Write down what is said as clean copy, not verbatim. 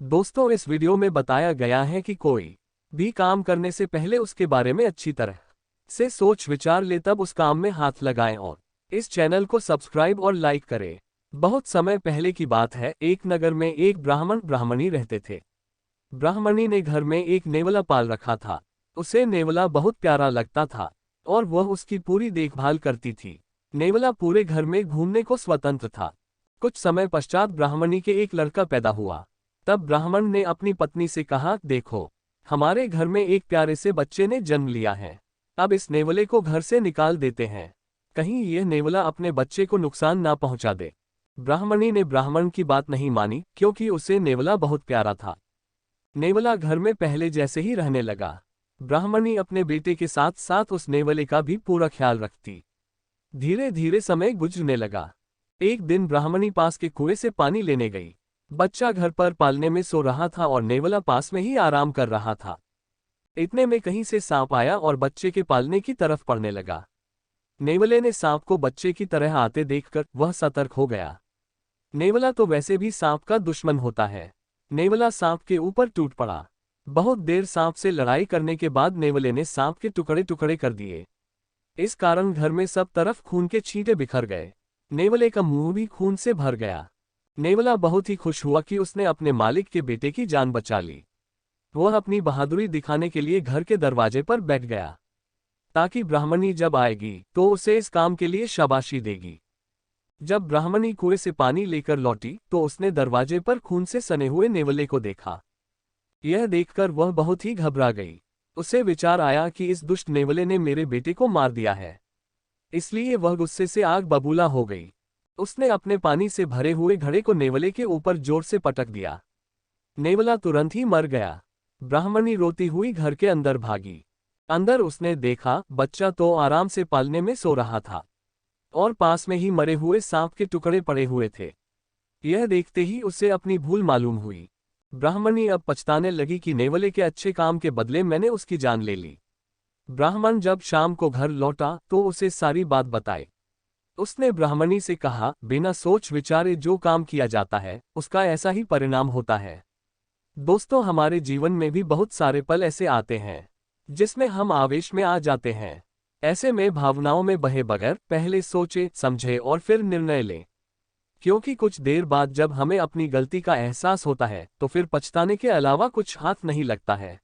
दोस्तों, इस वीडियो में बताया गया है कि कोई भी काम करने से पहले उसके बारे में अच्छी तरह से सोच विचार ले, तब उस काम में हाथ लगाएं और इस चैनल को सब्सक्राइब और लाइक करें। बहुत समय पहले की बात है। एक नगर में एक ब्राह्मणी रहते थे। ब्राह्मणी ने घर में एक नेवला पाल रखा था। उसे नेवला बहुत प्यारा लगता था और वह उसकी पूरी देखभाल करती थी। नेवला पूरे घर में घूमने को स्वतंत्र था। कुछ समय पश्चात ब्राह्मणी के एक लड़का पैदा हुआ। तब ब्राह्मण ने अपनी पत्नी से कहा, देखो, हमारे घर में एक प्यारे से बच्चे ने जन्म लिया है। अब इस नेवले को घर से निकाल देते हैं, कहीं यह नेवला अपने बच्चे को नुकसान ना पहुंचा दे। ब्राह्मणी ने ब्राह्मण की बात नहीं मानी, क्योंकि उसे नेवला बहुत प्यारा था। नेवला घर में पहले जैसे ही रहने लगा। ब्राह्मणी अपने बेटे के साथ साथ उस नेवले का भी पूरा ख्याल रखती। धीरे धीरे समय गुजरने लगा। एक दिन ब्राह्मणी पास के कुएं से पानी लेने गई। बच्चा घर पर पालने में सो रहा था और नेवला पास में ही आराम कर रहा था। इतने में कहीं से सांप आया और बच्चे के पालने की तरफ पड़ने लगा। नेवले ने सांप को बच्चे की तरह आते देखकर वह सतर्क हो गया। नेवला तो वैसे भी सांप का दुश्मन होता है। नेवला सांप के ऊपर टूट पड़ा। बहुत देर सांप से लड़ाई करने के बाद नेवले ने सांप के टुकड़े टुकड़े कर दिए। इस कारण घर में सब तरफ खून के छींटे बिखर गए। नेवले का मुंह भी खून से भर गया। नेवला बहुत ही खुश हुआ कि उसने अपने मालिक के बेटे की जान बचा ली। वह अपनी बहादुरी दिखाने के लिए घर के दरवाजे पर बैठ गया, ताकि ब्राह्मणी जब आएगी तो उसे इस काम के लिए शाबाशी देगी। जब ब्राह्मणी कुएं से पानी लेकर लौटी तो उसने दरवाजे पर खून से सने हुए नेवले को देखा। यह देखकर वह बहुत ही घबरा गई। उसे विचार आया कि इस दुष्ट नेवले ने मेरे बेटे को मार दिया है, इसलिए वह गुस्से से आग बबूला हो गई। उसने अपने पानी से भरे हुए घड़े को नेवले के ऊपर जोर से पटक दिया। नेवला तुरंत ही मर गया। ब्राह्मणी रोती हुई घर के अंदर भागी। अंदर उसने देखा, बच्चा तो आराम से पालने में सो रहा था और पास में ही मरे हुए सांप के टुकड़े पड़े हुए थे। यह देखते ही उसे अपनी भूल मालूम हुई। ब्राह्मणी अब पछताने लगी कि नेवले के अच्छे काम के बदले मैंने उसकी जान ले ली। ब्राह्मण जब शाम को घर लौटा तो उसे सारी बात बताई। उसने ब्राह्मणी से कहा, बिना सोच विचारे जो काम किया जाता है उसका ऐसा ही परिणाम होता है। दोस्तों, हमारे जीवन में भी बहुत सारे पल ऐसे आते हैं जिसमें हम आवेश में आ जाते हैं। ऐसे में भावनाओं में बहे बगैर पहले सोचे समझे और फिर निर्णय लें, क्योंकि कुछ देर बाद जब हमें अपनी गलती का एहसास होता है तो फिर पछताने के अलावा कुछ हाथ नहीं लगता है।